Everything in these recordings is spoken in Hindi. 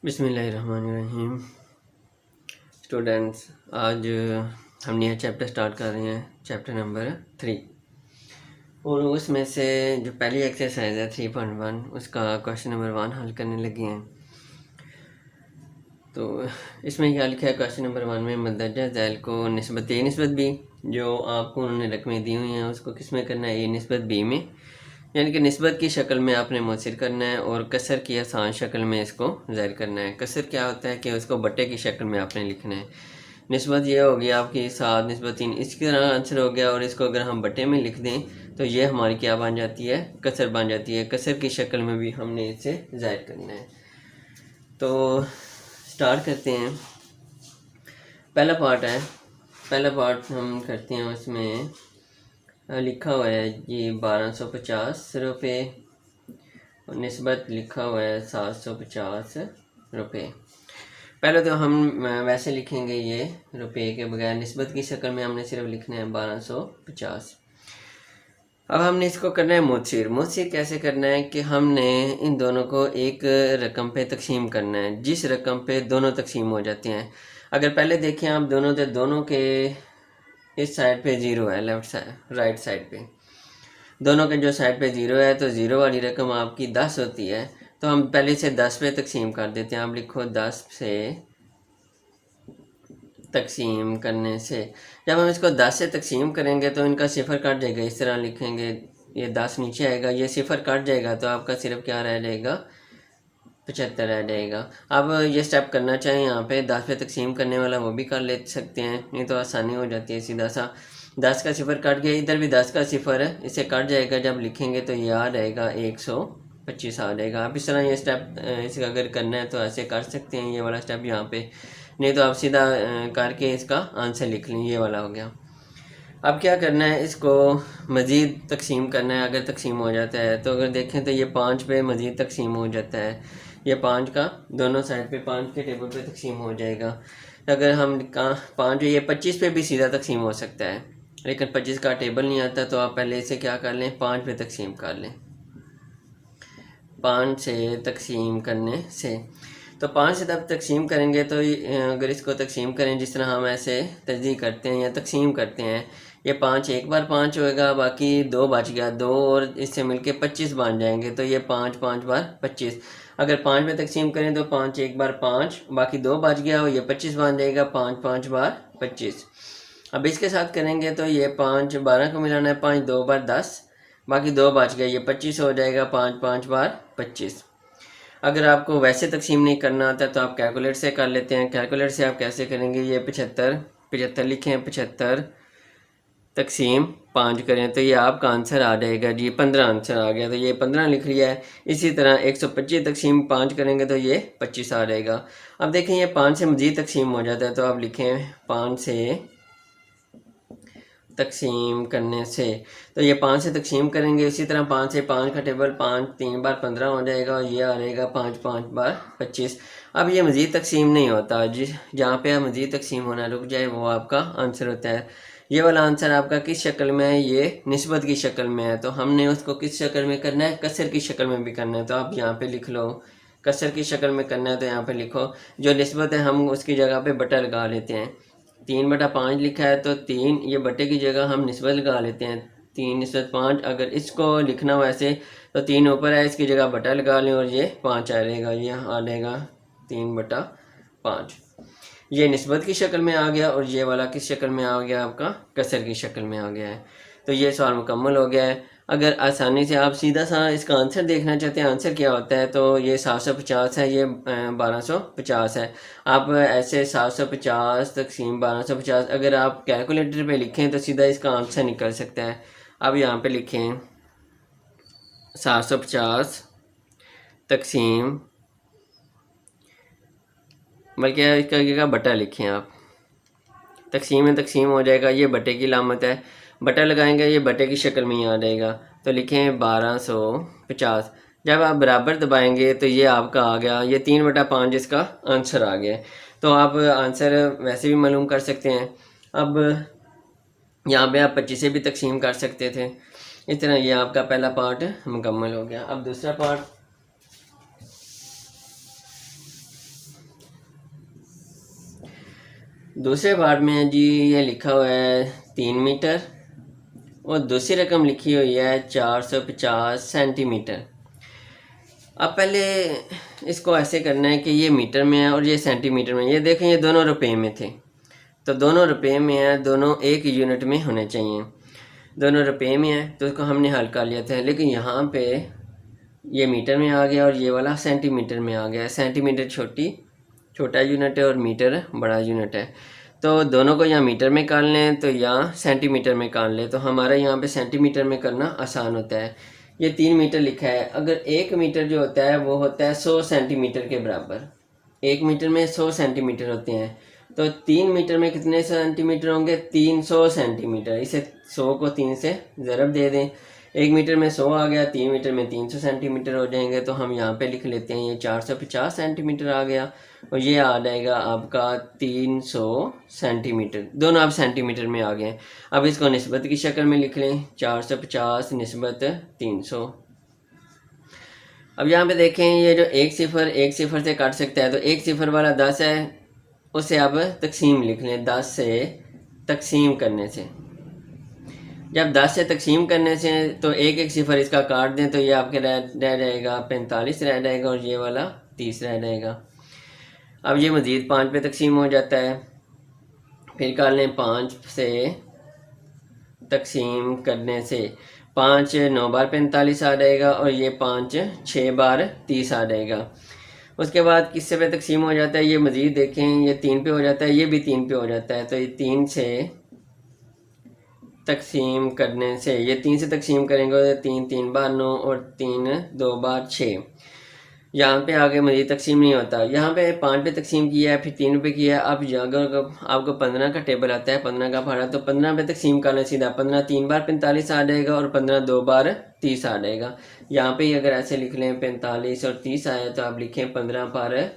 बिस्मिल्लाहिर्रहमानिर्रहीम। स्टूडेंट्स, आज हम नया चैप्टर स्टार्ट कर रहे हैं, चैप्टर नंबर 3। और उसमें से जो पहली एक्सरसाइज है 3.1, उसका क्वेश्चन नंबर 1 हल करने लगे हैं। तो इसमें क्या लिखा है क्वेश्चन नंबर 1 में, मदरजा ज़ैल को निस्बत ए निस्बत बी, जो आपको उन्होंने रकमें दी हुई हैं उसको किस में करना है, ए निस्बत बी में, यानी कि निस्बत की शक्ल में आपने मुसर करना है और कसर की आसान शक्ल में इसको ज़ाहिर करना है। कसर क्या होता है कि उसको बट्टे की शक्ल में आपने लिखना है। निस्बत ये होगी आपकी 7 निस्बत 3, इसकी तरह आंसर हो गया। और इसको अगर हम बट्टे में लिख दें तो ये हमारी क्या बन जाती है, कसर बन जाती है। कसर की शक्ल में भी हमने इसे ज़ाहिर करना है। तो स्टार्ट करते हैं। पहला पार्ट हम करते हैं। उसमें लिखा हुआ है ये 1250 रुपये और निस्बत लिखा हुआ है 750 रुपये। पहले तो हम वैसे लिखेंगे ये रुपये के बगैर, निस्बत की शक्ल में हमने सिर्फ लिखना है 1250। अब हमने इसको करना है मुसर। मुसर कैसे करना है कि हमने इन दोनों को एक रकम पे तकसीम करना है, जिस रकम पे दोनों तकसीम हो जाते हैं। अगर पहले देखें आप, दोनों के इस साइड पे ज़ीरो है, लेफ्ट साइड राइट साइड पे दोनों के जो साइड पे ज़ीरो है, तो ज़ीरो वाली रकम आपकी 10 होती है। तो हम पहले से 10 पे तकसीम कर देते हैं। आप लिखो 10 से तकसीम करने से, जब हम इसको 10 से तकसीम करेंगे तो इनका सिफर कट जाएगा। इस तरह लिखेंगे, ये 10 नीचे आएगा, ये सिफर कट जाएगा, तो आपका सिर्फ क्या रह जाएगा, 75 रह जाएगा। अब ये स्टेप करना चाहें यहाँ पे 10 पे तकसीम करने वाला वो भी कर ले सकते हैं, नहीं तो आसानी हो जाती है। सीधा सा 10 का सिफर कट गया, इधर भी 10 का सिफर है, इसे कट जाएगा। जब लिखेंगे तो ये आ जाएगा 125 आ जाएगा। आप इस तरह ये स्टेप इसका अगर करना है तो ऐसे कर सकते हैं, ये वाला स्टेप यहाँ पे, नहीं तो आप सीधा करके इसका आंसर लिख लें। ये वाला हो गया। अब क्या करना है, इसको मज़ीद तकसीम करना है। अगर तकसीम हो जाता है तो अगर देखें तो ये 5 पे मज़ीद तकसीम हो जाता है। ये 5 का दोनों साइड पे 5 के टेबल पे तकसीम हो जाएगा। अगर हम 5 ये 25 पे भी सीधा तकसीम हो सकता है, लेकिन 25 का टेबल नहीं आता, तो आप पहले इसे क्या कर लें, 5 पे तकसीम कर लें। 5 से तकसीम करने से, तो 5 से तब तकसीम करेंगे तो अगर इसको तकसीम करें जिस तरह हम ऐसे तजदीद करते हैं या तकसीम करते हैं, ये 5 एक बार 5 होएगा, बाकी 2 बच गया, 2 और इससे मिलके 25 बन जाएंगे। तो ये 5 5 बार 25। अगर 5 में तकसीम करें तो 5 एक बार 5, बाकी 2 बच गया, और ये 25 बन जाएगा, 5 5 बार 25। अब इसके साथ करेंगे तो ये 5 12 को मिलाना है, 5 2 बार 10, बाकी 2 बच गया, ये 25 हो जाएगा, 5 5 बार 25। अगर आपको वैसे तकसीम नहीं करना आता तो आप कैलकुलेटर से कर लेते हैं। कैलकुलेटर से आप कैसे करेंगे, ये 75 लिखें, 75 तकसीम 5 करें तो ये आपका आंसर आ जाएगा जी 15 आंसर आ गया। तो ये 15 लिख लिया है। इसी तरह 125 तकसीम 5 करेंगे तो ये 25 आ जाएगा। अब देखें ये 5 से मज़ीद तकसीम हो जाता है, तो आप लिखें 5 से तकसीम करने से, तो ये 5 से तकसीम करेंगे। इसी तरह 5 से 5 का टेबल 5 3 बार 15 हो जाएगा, और ये आ जाएगा 5 5 बार 25। अब ये मज़ीद तकसीम नहीं होता, जिस जहाँ पे आप मज़ीद तकसीम होना रुक जाए वो आपका आंसर होता है। ये वाला आंसर आपका किस शक्ल में है, ये निस्बत की शक्ल में है, तो हमने उसको किस शक्ल में करना है, कसर की शक्ल में भी करना है। तो आप यहाँ पे लिख लो, कसर की शक्ल में करना है तो यहाँ पे लिखो, जो निस्बत है हम उसकी जगह पे बटा लगा लेते हैं। 3/5 लिखा है तो 3, ये बटे की जगह हम निस्बत लगा लेते हैं, 3 निस्बत 5। अगर इसको लिखना वैसे तो 3 ऊपर है, इसकी जगह बटा लगा लें और ये 5 आ जाएगा, ये आ जाएगा 3/5। ये निस्बत की शक्ल में आ गया, और ये वाला किस शक्ल में आ गया, आपका कसर की शक्ल में आ गया है। तो ये सवाल मुकम्मल हो गया है। अगर आसानी से आप सीधा सा इसका आंसर देखना चाहते हैं, आंसर क्या होता है, तो ये 750 है, ये 1250 है। आप ऐसे 750 तकसीम 1250 अगर आप कैलकुलेटर पे लिखें तो सीधा इसका आंसर निकल सकता है। अब यहाँ पे लिखें 750 तकसीम, बल्कि इसका क्या बटा लिखें आप, तकसीम में तकसीम हो जाएगा, ये बटे की लामत है, बटा लगाएंगे, ये बटे की शक्ल में ही आ जाएगा। तो लिखें 1250। जब आप बराबर दबाएंगे तो ये आपका आ गया, ये 3/5 इसका आंसर आ गया। तो आप आंसर वैसे भी मालूम कर सकते हैं। अब यहाँ पे आप 25 से भी तकसीम कर सकते थे। इस तरह ये आपका पहला पार्ट मुकम्मल हो गया। अब दूसरा पार्ट, दूसरे पार्ट में जी ये लिखा हुआ है 3 मीटर और दूसरी रकम लिखी हुई है 450 सेंटीमीटर। अब पहले इसको ऐसे करना है कि ये मीटर में है और ये सेंटीमीटर में। ये देखें ये दोनों रुपए में थे, तो दोनों रुपए में है, दोनों एक यूनिट में होने चाहिए। दोनों रुपए में है तो इसको हमने हल कर लिया था, लेकिन यहाँ पे ये मीटर में आ गया और ये वाला सेंटीमीटर में आ गया। सेंटीमीटर छोटा यूनिट है और मीटर बड़ा यूनिट है, तो दोनों को यहाँ मीटर में कर लें तो यहाँ सेंटीमीटर में कर लें, तो हमारा यहाँ पे सेंटीमीटर में करना आसान होता है। ये 3 मीटर लिखा है। अगर 1 मीटर जो होता है वो होता है 100 सेंटीमीटर के बराबर। 1 मीटर में 100 सेंटीमीटर होते हैं, तो 3 मीटर में कितने सेंटीमीटर होंगे? 300 सेंटीमीटर। इसे 100 को 3 से ज़रब दे दें, 1 मीटर में 100 आ गया, 3 मीटर में 300 सेंटीमीटर हो जाएंगे। तो हम यहाँ पे लिख लेते हैं ये 450 सेंटीमीटर आ गया और ये आ जाएगा आपका 300 सेंटीमीटर। दोनों आप सेंटीमीटर में आ गए। अब इसको निस्बत की शक्ल में लिख लें, 450 निस्बत 300। अब यहाँ पे देखें ये जो एक सिफर से काट सकता है, तो एक सिफर वाला 10 है, उसे अब तकसीम लिख लें। 10 से तकसीम करने से, जब 10 से तकसीम करने से तो एक एक सिफर इसका काट दें तो ये आपके रह जाएगा 45 रह जाएगा और ये वाला 30 रह जाएगा। अब ये मज़ीद 5 पे तकसीम हो जाता है। फिर कर लें 5 से तकसीम करने से, 5 9 बार 45 आ जाएगा और ये 5 6 बार 30 आ जाएगा। उसके बाद किससे पे तकसीम हो जाता है? ये मज़ीद देखें, ये 3 पे हो जाता है, ये भी 3 पे हो जाता है। तो ये 3 से तकसीम करने से, ये 3 से तकसीम करेंगे तो 3 3 बार 9 और 3 2 बार 6। यहाँ पे आगे मज़ीद तकसीम नहीं होता। यहाँ पे 5 पे तकसीम किया है, फिर 3 पे किया है। अब अगर आपको 15 का टेबल आता है, 15 का भाड़ा, तो 15 पे तकसीम करना सीधा। 15 3 बार 45 आ जाएगा और 15 2 बार 30 आ जाएगा। यहाँ पे अगर ऐसे लिख लें 45 और 30 आया तो आप लिखें 15 पर,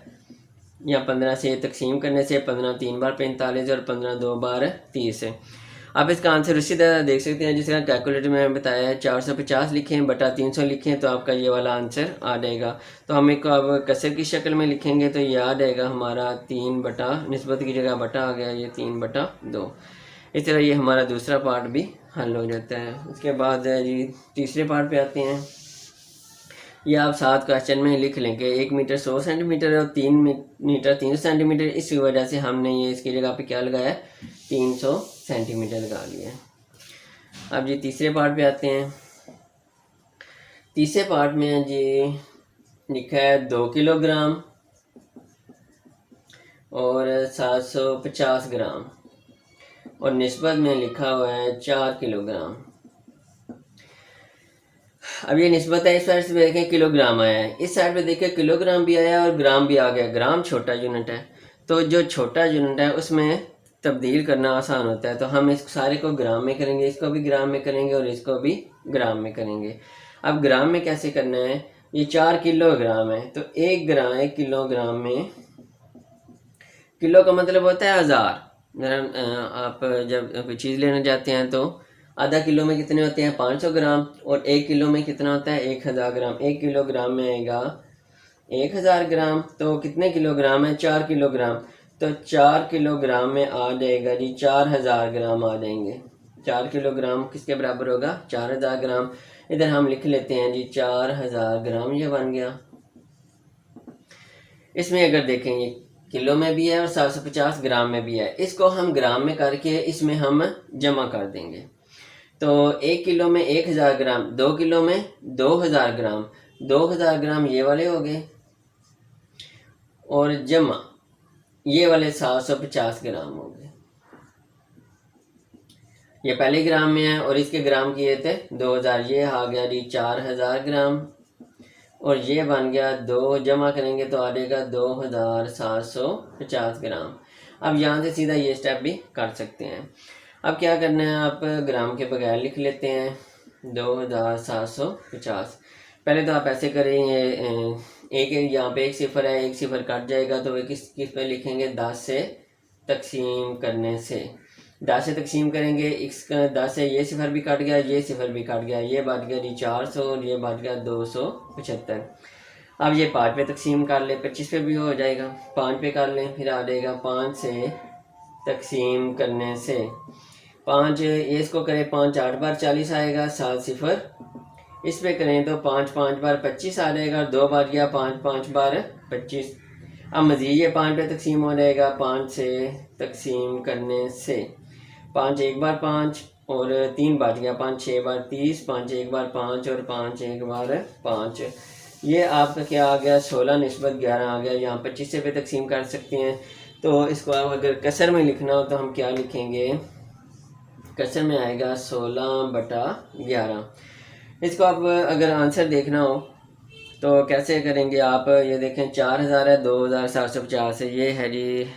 या 15 से तकसीम करने से 15 3 बार 45 और 15 2 बार 30 है। आप इसका आंसर उसी तरह देख सकते हैं जिस तरह कैलकुलेटर में बताया है। 450 लिखें बटा 300 लिखें तो आपका ये वाला आंसर आ जाएगा। तो हम एक अब कसर की शक्ल में लिखेंगे तो ये आ जाएगा हमारा 3 बटा, निस्बत की जगह बटा आ गया, ये 3 बटा 2। इस तरह ये हमारा दूसरा पार्ट भी हल हो जाता है। उसके बाद जी तीसरे पार्ट पे आते हैं। ये आप 7 क्वेश्चन में लिख लेंगे। 1 मीटर 100 सेंटीमीटर है और 3 मीटर 300 सेंटीमीटर। इसी वजह से हमने ये इसकी जगह पे क्या लगाया है? 300 सेंटीमीटर लगा लिया है। अब जी तीसरे पार्ट पे आते हैं। तीसरे पार्ट में जी लिखा है 2 किलोग्राम और 750 ग्राम और निस्बत में लिखा हुआ है 4 किलोग्राम। अब ये निस्बत है, इस साइड से देखें किलोग्राम आया है, इस साइड पे देखें किलोग्राम भी आया और ग्राम भी आ गया। ग्राम छोटा यूनिट है, तो जो छोटा यूनिट है उसमें तब्दील करना आसान होता है। तो हम इस सारे को ग्राम में करेंगे, इसको भी ग्राम में करेंगे और इसको भी ग्राम में करेंगे। अब ग्राम में कैसे करना है? ये 4 किलोग्राम है, तो 1 किलोग्राम में, किलो का मतलब होता है 1000। आप जब कोई चीज़ लेने जाते हैं तो आधा किलो में कितने होते हैं? 500 ग्राम। और 1 किलो में कितना होता है? 1000 ग्राम। 1 किलोग्राम में आएगा 1000 ग्राम। तो कितने किलोग्राम है? 4 किलोग्राम। तो 4 किलोग्राम में आ जाएगा जी 4000 ग्राम आ जाएंगे। 4 किलोग्राम किसके बराबर होगा? 4000 ग्राम। इधर हम लिख लेते हैं जी 4000 ग्राम, ये बन गया। इसमें अगर देखेंगे किलो में भी है और 750 ग्राम में भी है। इसको हम ग्राम में करके इसमें हम जमा कर देंगे। तो 1 किलो में 1000 ग्राम, 2 किलो में 2000 ग्राम, 2000 ग्राम ये वाले हो गए और जमा ये वाले 750 ग्राम हो गए। ये पहले ग्राम में है और इसके ग्राम किए थे 2000, ये आ गया जी 4000 ग्राम और ये बन गया 2, जमा करेंगे तो आ जाएगा 2750 ग्राम। अब यहाँ से सीधा ये स्टेप भी कर सकते हैं। अब क्या करना है, आप ग्राम के बगैर लिख लेते हैं 2750। पहले तो आप ऐसे करेंगे, एक यहाँ पे 1 सिफर है, 1 सिफर कट जाएगा तो वे किस पे लिखेंगे? 10 से तकसीम करने से। 10 से तकसीम करेंगे, इसका 10 से ये सिफर भी कट गया, ये सिफर भी कट गया, ये बच गया जी 400 और ये बच गया 275। अब ये 5 पे तकसीम कर ले, 25 पे भी हो जाएगा। 5 पे कर लें, फिर आ जाएगा 5 से तकसीम करने से 5 ये इसको करें 5 8 बार 40 आएगा, 7 सिफर इस पे करें तो 5 5 बार 25 आ जाएगा, 2 बार गया 5 5 बार 25। अब मज़ीद ये 5 पे तकसीम हो जाएगा, 5 से तकसीम करने से 5 एक बार 5 और 3 बार गया 5 6 बार 30, 5 एक बार 5 और 5 एक बार 5। ये आपका क्या आ गया 16 निस्बत 11 आ गया। यहाँ 25 से पे तकसीम कर सकते हैं। तो इसको आप अगर कसर में लिखना हो तो हम क्या लिखेंगे, कसर में आएगा 16/11। इसको आप अगर आंसर देखना हो तो कैसे करेंगे आप, ये देखें 4000 है, 2750 है, ये है जी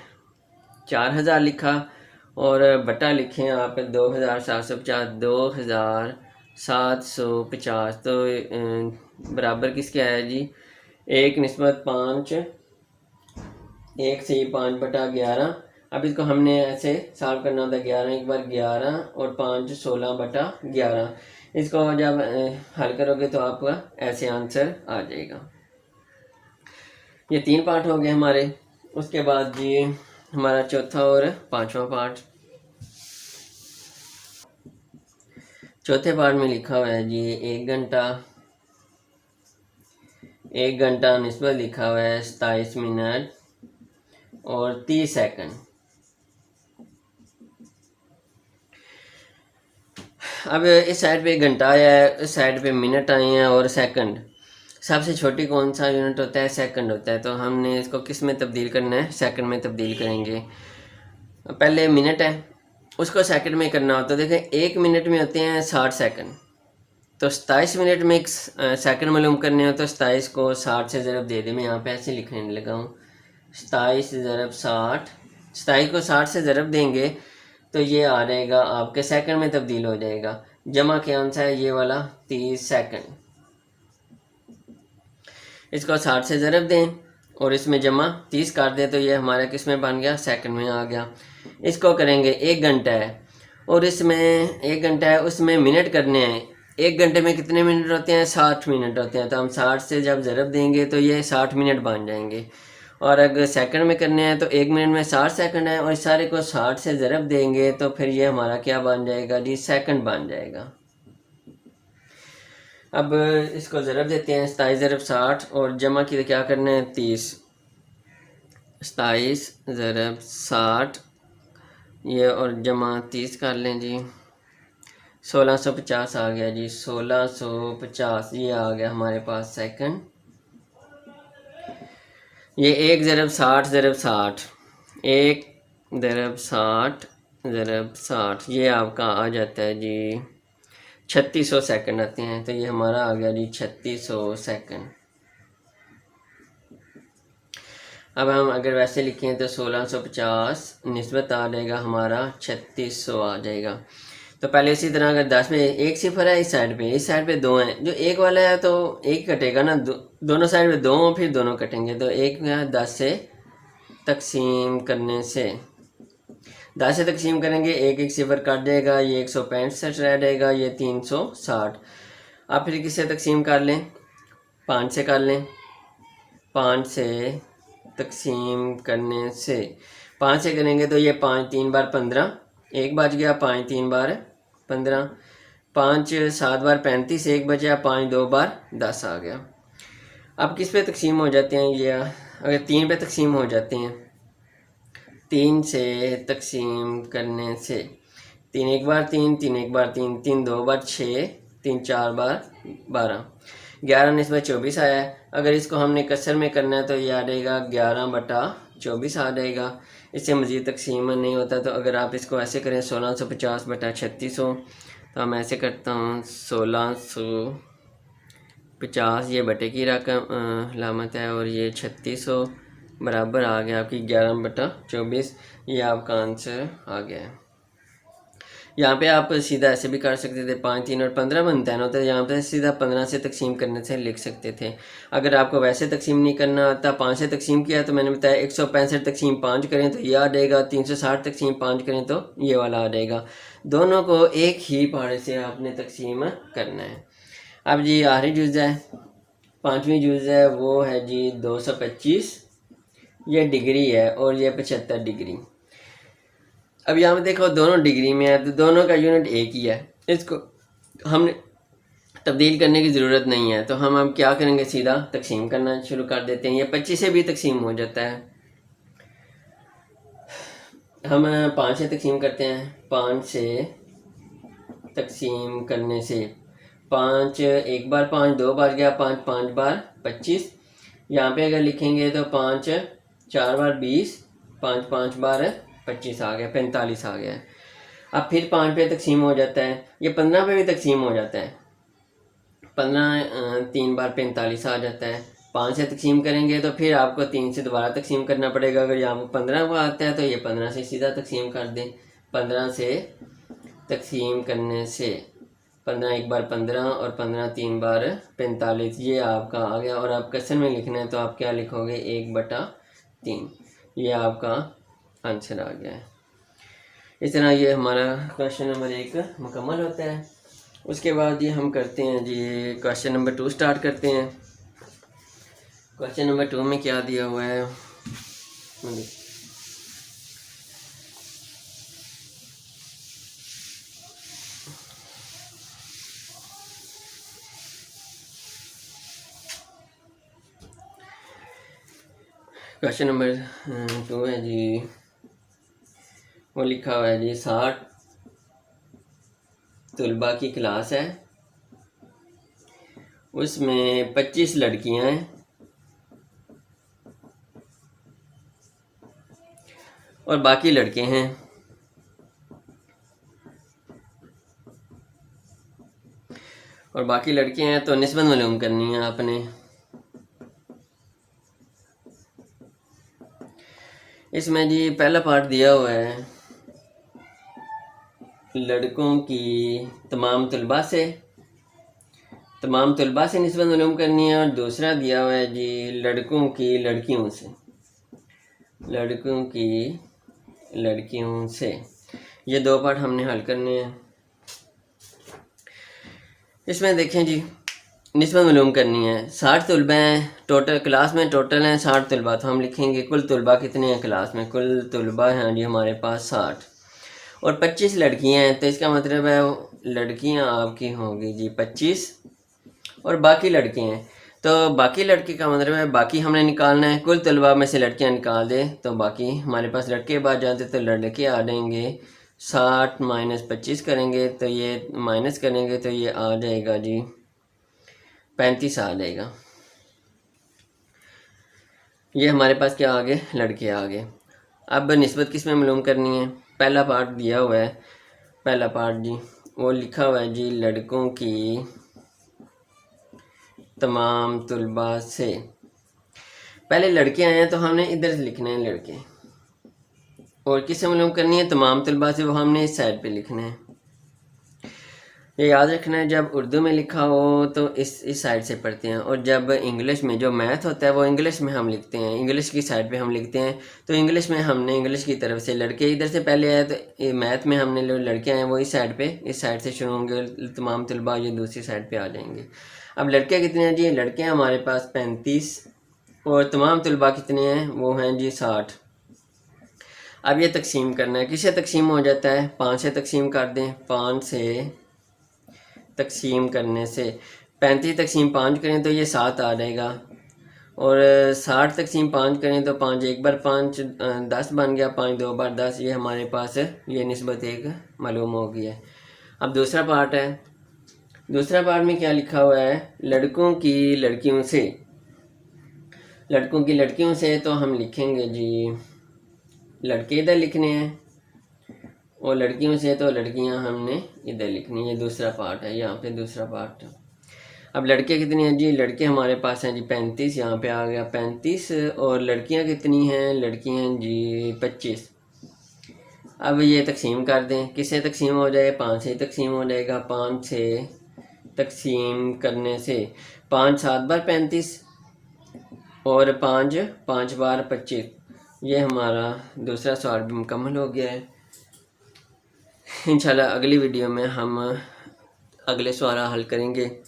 4000 लिखा और बटा लिखें आप 2750, 2750 तो बराबर किसके आया जी 1 निस्बत 5, 1 से 5/11। अब इसको हमने ऐसे सॉल्व करना होता है, 11 एक बार 11 और 5 16/11। इसको जब हल करोगे तो आपका ऐसे आंसर आ जाएगा। ये 3 पार्ट हो गए हमारे। उसके बाद जी हमारा चौथा और पांचवा पार्ट। चौथे पार्ट में लिखा हुआ है जी 1 घंटा निस्बत लिखा हुआ है 27 मिनट और 30 सेकंड। अब इस साइड पे घंटा आया है, इस साइड पे मिनट आए हैं और सेकंड। सबसे छोटी कौन सा यूनिट होता है, सेकंड होता है। तो हमने इसको किस में तब्दील करना है, सेकंड में तब्दील करेंगे। पहले मिनट है उसको सेकंड में करना हो तो देखें 1 मिनट में होते हैं 60 सेकंड। तो 27 मिनट में एक सेकंड मालूम करने हो तो 27 को 60 से ज़रब दे दें। मैं यहाँ पे ऐसे लिखने लगा हूँ 27 ज़रब 60। 27 को 60 से ज़रब देंगे तो ये आ जाएगा आपके सेकंड में तब्दील हो जाएगा। जमा क्या आंसर है ये वाला 30 सेकंड। इसको 60 से ज़रब दें और इसमें जमा 30 काट दें तो ये हमारा किस में बन गया, सेकंड में आ गया। इसको करेंगे 1 घंटा है और इसमें 1 घंटा है उसमें मिनट करने हैं। 1 घंटे में कितने मिनट होते हैं, 60 मिनट होते हैं। तो हम 60 से जब ज़रब देंगे तो ये 60 मिनट बन जाएंगे। और अगर सेकंड में करने हैं तो 1 मिनट में 60 सेकंड है और इस सारे को 60 से ज़रब देंगे तो फिर ये हमारा क्या बन जाएगा जी, सेकंड बन जाएगा। अब इसको ज़रब देते हैं 27 ज़रब 60 और जमा की क्या करना है 30। 27 ज़रब 60 ये और जमा 30 कर लें जी 1650 आ गया जी। 1650 ये आ गया हमारे पास सेकंड। ये 1 ज़रब 60 ज़रब 60, 1 ज़रब 60 ज़रब 60 ये आपका आ जाता है जी 3600 सेकंड आते हैं। तो ये हमारा आ गया जी 3600 सेकंड। अब हम अगर वैसे लिखें तो 1650 निस्बत आ जाएगा हमारा 3600 आ जाएगा। तो पहले इसी तरह अगर 10 में 1 सिफर है, इस साइड पे 2 हैं, जो 1 वाला है तो 1 कटेगा ना, दोनों साइड पे 2 हों फिर दोनों कटेंगे। तो 1 में 10 से तकसीम करने से 10 से तकसीम करेंगे 1 1 सिफर काट जाएगा, ये 165 रह जाएगा, ये 360। आप फिर किससे तकसीम कर लें, 5 से कर लें। 5 से तकसीम करने से 5 से करेंगे तो ये 5 3 बार 15, 1 बच गया, 5 3 बार 15, 5 7 बार 35, 1 बचा, 5 2 बार 10 आ गया। अब किस पे तकसीम हो जाते हैं ये, अगर 3 पे तकसीम हो जाते हैं, 3 से तकसीम करने से 3 1 बार 3, 3 1 बार 3, 3 2 बार 6, 3 4 बार 12, 11 निस्बत 24 आया है। अगर इसको हमने कसर में करना है तो ये आ जाएगा 11/24 आ जाएगा। इससे मज़ीद तकसीम नहीं होता। तो अगर आप इसको ऐसे करें 1650/3600 तो मैं ऐसे करता हूँ 1650 ये बटे की रकम लामत है और ये 3600 बराबर आ गया आपकी 11/24। ये आपका आंसर आ गया है। यहाँ पे आप सीधा ऐसे भी कर सकते थे, 5 3 और 15 बनता है ना, तो यहाँ पे सीधा 15 से तकसीम करने से लिख सकते थे। अगर आपको वैसे तकसीम नहीं करना आता, 5 से तकसीम किया तो मैंने बताया 165 तकसीम 5 करें तो ये आ जाएगा, 360 तकसीम 5 करें तो ये वाला आ जाएगा। दोनों को एक ही पारे से आपने तकसीम करना है। अब जी आखिरी जुज़ है, 5वीं जुज़ है, वो है जी 225। ये डिग्री है और ये 75 डिग्री। अब यहाँ पे देखो दोनों डिग्री में है तो दोनों का यूनिट एक ही है, इसको हमने तब्दील करने की ज़रूरत नहीं है। तो हम अब क्या करेंगे, सीधा तकसीम करना शुरू कर देते हैं। ये 25 से भी तकसीम हो जाता है। हम 5 से तकसीम करते हैं। 5 से तकसीम करने से 5 एक बार 5 दो बार गया, 5 5 बार 25। यहाँ पे अगर लिखेंगे तो 5 4 बार 20, 5 5 बार 25 आ गया, 45 आ गया। अब फिर 5 पे तकसीम हो जाता है। ये 15 पे भी तकसीम हो जाता है। 15 3 बार 45 आ जाता है। 5 से तकसीम करेंगे तो फिर आपको 3 से दोबारा तकसीम करना पड़ेगा। अगर यहाँ पर 15 को आता है तो ये 15 से सीधा तकसीम कर दें। 15 से तकसीम करने से 15 एक बार 15 और 15 3 बार 45, ये आपका आ गया। और आप क्वेश्चन में लिखना है तो आप क्या लिखोगे, 1/3। ये आपका आंसर आ गया है। इस तरह ये हमारा क्वेश्चन नंबर 1 मुकम्मल होता है। उसके बाद ये हम करते हैं जी, क्वेश्चन नंबर 2 स्टार्ट करते हैं। क्वेश्चन नंबर 2 में क्या दिया हुआ है, क्वेश्चन नंबर 2 है जी, वो लिखा हुआ है जी 60 तलबा की क्लास है, उसमें 25 लड़कियां हैं और बाकी लड़के हैं। और बाकी लड़के हैं तो निस्बत मालूम करनी है आपने। इसमें जी पहला पार्ट दिया हुआ है लड़कों की तमाम तलबा से निस्बत मालूम करनी है। और दूसरा दिया हुआ है जी लड़कों की लड़कियों से। ये 2 पार्ट हमने हल करने हैं। इसमें देखें जी, निस्बत मालूम करनी है। 60 तलबा हैं टोटल, क्लास में टोटल हैं 60 तलबा। तो हम लिखेंगे कुल तलबा कितने हैं क्लास में। कुल तलबा हैं जी हमारे पास 60 और 25 लड़कियां हैं। तो इसका मतलब है लड़कियां आपकी होंगी जी 25 और बाकी लड़के हैं। तो बाकी लड़के का मतलब है बाकी हमने निकालना है। कुल तलबा में से लड़कियां निकाल दें तो बाकी हमारे पास लड़के बाद जाते तो लड़के आ जाएंगे। 60 माइनस 25 करेंगे तो ये माइनस करेंगे तो ये आ जाएगा जी 35 आ जाएगा। ये हमारे पास क्या आ गए, लड़के आ गए। अब निस्बत किस में मालूम करनी है। पहला पार्ट दिया हुआ है, पहला पार्ट जी वो लिखा हुआ है जी लड़कों की तमाम तलबा से। पहले लड़के आए हैं तो हमने इधर से लिखने हैं लड़के, और किससे मालूम करनी है, तमाम तलबा से, वो हमने इस साइड पे लिखने हैं। ये याद रखना है, जब उर्दू में लिखा हो तो इस साइड से पढ़ते हैं, और जब इंग्लिश में जो मैथ होता है वो इंग्लिश में हम लिखते हैं, इंग्लिश की साइड पे हम लिखते हैं। तो इंग्लिश में हमने इंग्लिश की तरफ से लड़के इधर से पहले आए, तो मैथ में हमने जो लड़के आए वो इस साइड से शुरू होंगे, तमाम तलबा ये दूसरी साइड पर आ जाएंगे। अब लड़के कितने हैं जी, लड़के हैं हमारे पास 35 और तमाम तलबा कितने हैं, वो हैं जी 60। अब ये तकसीम करना है, किससे तकसीम हो जाता है, 5 से तकसीम कर दें। 5 से तकसीम करने से 35 तकसीम 5 करें तो ये 7 आ जाएगा, और 60 तकसीम 5 करें तो 5 एक बार 5 10 बन गया, 5 दो बार 10। ये हमारे पास ये निस्बत एक मालूम हो गई है। अब दूसरा पार्ट है, दूसरा पार्ट में क्या लिखा हुआ है, लड़कों की लड़कियों से। तो हम लिखेंगे जी लड़के इधर लिखने हैं, और लड़कियों से तो लड़कियां हमने इधर लिखनी है। ये दूसरा पार्ट है, यहाँ पे दूसरा पार्ट। अब लड़के कितने हैं जी, लड़के हमारे पास हैं जी 35, यहाँ पे आ गया 35, और लड़कियां कितनी हैं, लड़कियां हैं जी 25। अब ये तकसीम कर दें, किससे तकसीम हो जाए, 5 से तकसीम हो जाएगा। 5 से तकसीम करने से 5 7 बार 35 और 5 5 बार 25। ये हमारा दूसरा सवाल भी मुकम्मल हो गया है। इंशाल्लाह अगली वीडियो में हम अगले सवाल हल करेंगे।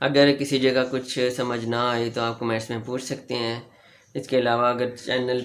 अगर किसी जगह कुछ समझ ना आए तो आप कमेंट्स में पूछ सकते हैं। इसके अलावा अगर चैनल